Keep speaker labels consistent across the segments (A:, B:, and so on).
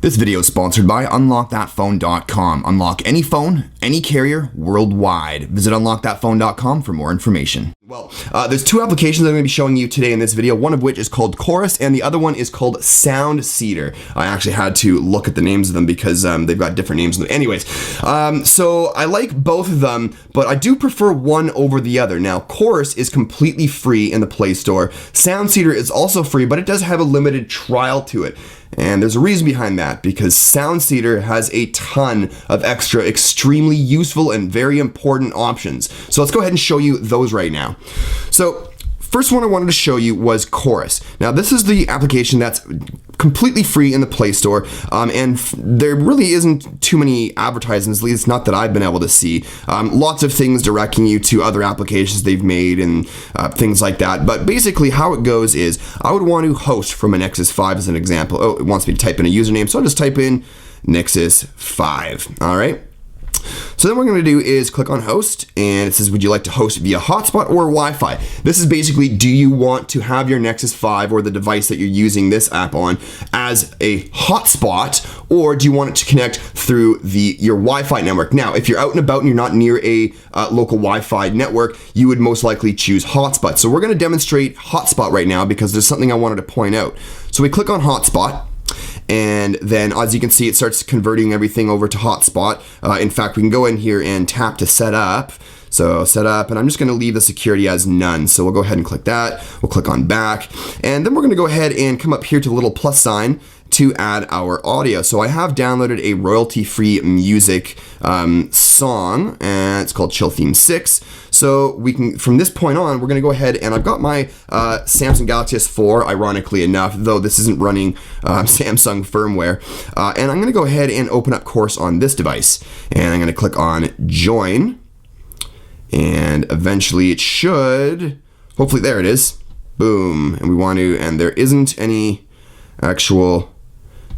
A: This video is sponsored by UnlockThatPhone.com. Unlock any phone, any carrier, worldwide. Visit UnlockThatPhone.com for more information. Well, there's two applications I'm going to be showing you today in this video, one of which is called Chorus, and the other one is called SoundSeeder. I actually had to look at the names of them because they've got different names. Anyways, so I like both of them, but I do prefer one over the other. Now, Chorus is completely free in the Play Store. SoundSeeder is also free, but it does have a limited trial to it. And there's a reason behind that, because SoundSeeder has a ton of extra, extremely useful and very important options. So let's go ahead and show you those right now. So first one I wanted to show you was Chorus. Now this is the application that's completely free in the Play Store, and there really isn't too many advertisements, at least not that I've been able to see. Lots of things directing you to other applications they've made and things like that. But basically how it goes is, I would want to host from a Nexus 5 as an example. Oh, it wants me to type in a username, so I'll just type in Nexus 5, all right? So then what we're going to do is click on host, and it says, would you like to host via hotspot or Wi-Fi? This is basically, do you want to have your Nexus 5 or the device that you're using this app on as a hotspot, or do you want it to connect through your Wi-Fi network? Now, if you're out and about and you're not near a local Wi-Fi network, you would most likely choose hotspot. So we're going to demonstrate hotspot right now because there's something I wanted to point out. So we click on hotspot. And then, as you can see, it starts converting everything over to hotspot. In fact, we can go in here and tap to set up. So set up, and I'm just going to leave the security as none. So we'll go ahead and click that. We'll click on back. And then we're going to go ahead and come up here to the little plus sign to add our audio. So I have downloaded a royalty-free music song, and it's called Chill Theme 6. So we can, from this point on, we're going to go ahead, and I've got my Samsung Galaxy S4, ironically enough, though this isn't running Samsung firmware. And I'm going to go ahead and open up Chorus on this device. And I'm going to click on Join. And eventually it should, hopefully, there it is. Boom. And we want to, and there isn't any actual,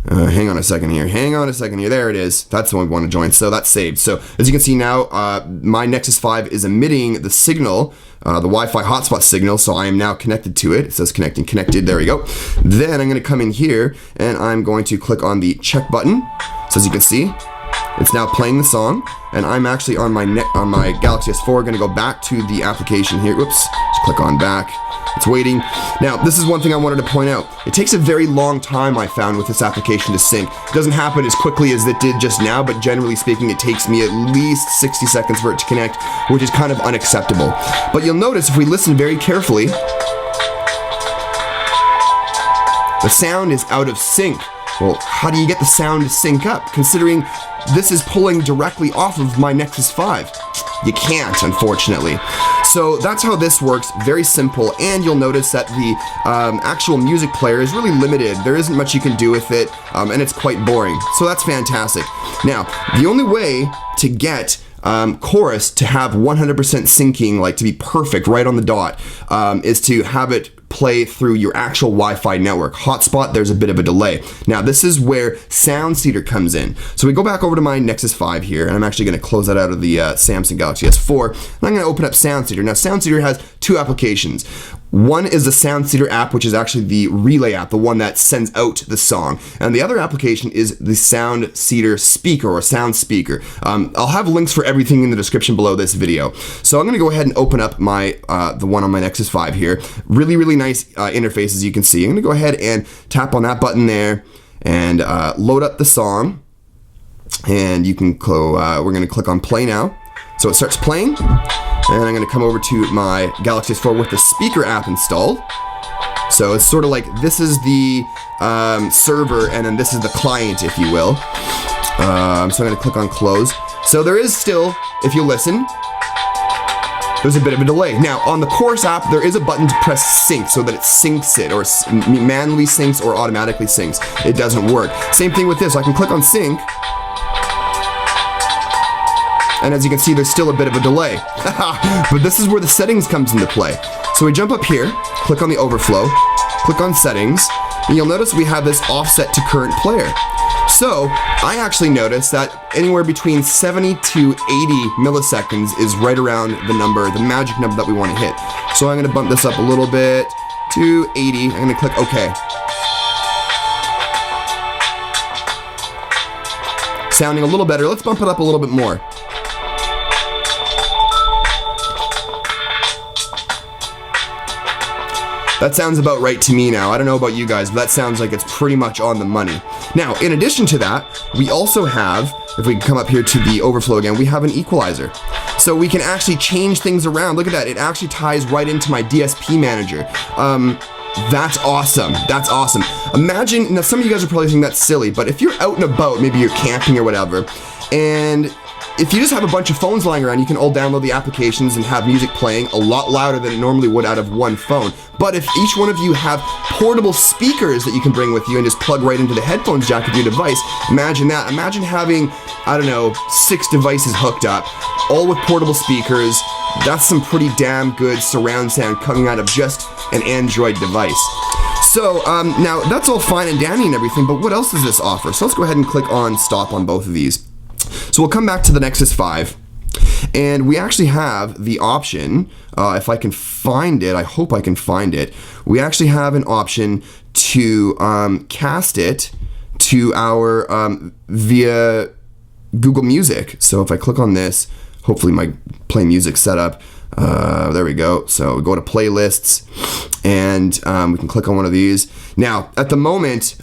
A: hang on a second here. There it is. That's the one we want to join. So that's saved. So as you can see now, my Nexus 5 is emitting the signal, the Wi-Fi hotspot signal. So I am now connected to it. It says connected. There we go. Then I'm going to come in here and I'm going to click on the check button. So as you can see, it's now playing the song, and I'm actually on my Galaxy S4 going to go back to the application here. Whoops, just click on back. It's waiting. Now, this is one thing I wanted to point out. It takes a very long time, I found, with this application to sync. It doesn't happen as quickly as it did just now, but generally speaking, it takes me at least 60 seconds for it to connect, which is kind of unacceptable. But you'll notice if we listen very carefully, the sound is out of sync. Well, how do you get the sound to sync up, considering this is pulling directly off of my Nexus 5? You can't, unfortunately. So that's how this works, very simple, and you'll notice that the actual music player is really limited. There isn't much you can do with it, and it's quite boring. So that's fantastic. Now, the only way to get Chorus to have 100% syncing, like to be perfect right on the dot, is to have it play through your actual Wi-Fi network. Hotspot, there's a bit of a delay. Now, this is where SoundSeeder comes in. So we go back over to my Nexus 5 here, and I'm actually going to close that out of the Samsung Galaxy S4, and I'm going to open up SoundSeeder. Now, SoundSeeder has two applications. One is the SoundSeeder app, which is actually the relay app, the one that sends out the song. And the other application is the SoundSeeder speaker or sound speaker. I'll have links for everything in the description below this video. So I'm going to go ahead and open up my the one on my Nexus 5 here. Really, really nice interface, as you can see. I'm going to go ahead and tap on that button there and load up the song. And you can go, we're going to click on play now. So it starts playing. And I'm going to come over to my Galaxy S4 with the speaker app installed. So it's sort of like this is the server, and then this is the client, if you will. So I'm going to click on close. So there is still, if you listen, there's a bit of a delay. Now, on the Chorus app, there is a button to press sync so that it syncs it, or manually syncs or automatically syncs. It doesn't work. Same thing with this. I can click on sync. And as you can see, there's still a bit of a delay. But this is where the settings comes into play. So we jump up here, click on the overflow, click on settings, and you'll notice we have this offset to current player. So I actually noticed that anywhere between 70 to 80 milliseconds is right around the number, the magic number that we want to hit. So I'm going to bump this up a little bit to 80. I'm going to click OK. sounding a little better. Let's bump it up a little bit more. That sounds about right to me now. I don't know about you guys, but that sounds like it's pretty much on the money. Now, in addition to that, we also have, if we can come up here to the overflow again, we have an equalizer. So we can actually change things around. Look at that, it actually ties right into my DSP manager. That's awesome, that's awesome. Imagine, now some of you guys are probably thinking that's silly, but if you're out and about, maybe you're camping or whatever, and if you just have a bunch of phones lying around, you can all download the applications and have music playing a lot louder than it normally would out of one phone. But if each one of you have portable speakers that you can bring with you and just plug right into the headphones jack of your device, imagine that. Imagine having, I don't know, 6 devices hooked up, all with portable speakers. That's some pretty damn good surround sound coming out of just an Android device. So now that's all fine and dandy and everything, but what else does this offer? So let's go ahead and click on stop on both of these. So we'll come back to the Nexus 5, and we actually have the option, if I can find it, I hope I can find it, we actually have an option to cast it to our, via Google Music. So if I click on this, hopefully my play music setup, there we go. So we go to playlists, and we can click on one of these. Now, at the moment,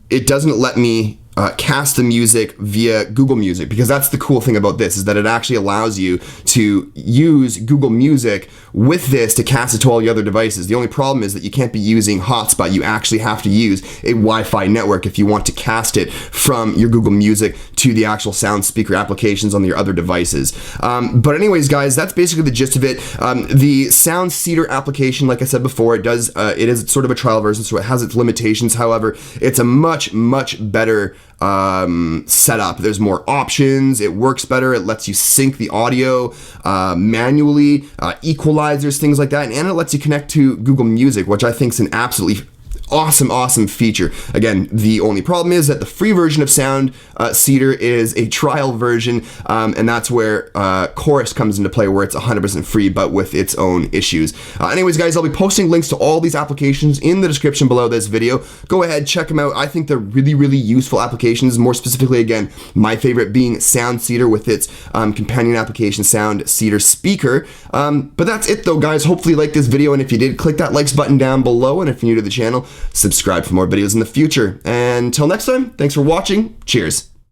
A: it doesn't let me cast the music via Google Music, because that's the cool thing about this, is that it actually allows you to use Google Music with this to cast it to all the other devices. The only problem is that you can't be using hotspot. You actually have to use a Wi-Fi network if you want to cast it from your Google Music to the actual sound speaker applications on your other devices. But anyways, guys, that's basically the gist of it. The SoundSeeder application, like I said before, it is sort of a trial version, so it has its limitations. However, it's a much better setup. There's more options, it works better, it lets you sync the audio manually, equalizers, things like that, and it lets you connect to Google Music, which I think is an absolutely awesome feature. Again, the only problem is that the free version of SoundSeeder is a trial version, and that's where Chorus comes into play, where it's 100% free, but with its own issues. Anyways, guys, I'll be posting links to all these applications in the description below this video. Go ahead, check them out. I think they're really useful applications. More specifically, again, my favorite being SoundSeeder with its companion application, SoundSeeder Speaker. But that's it, though, guys. Hopefully you liked this video, and if you did, click that likes button down below, and if you're new to the channel, subscribe for more videos in the future. And until next time, thanks for watching. Cheers.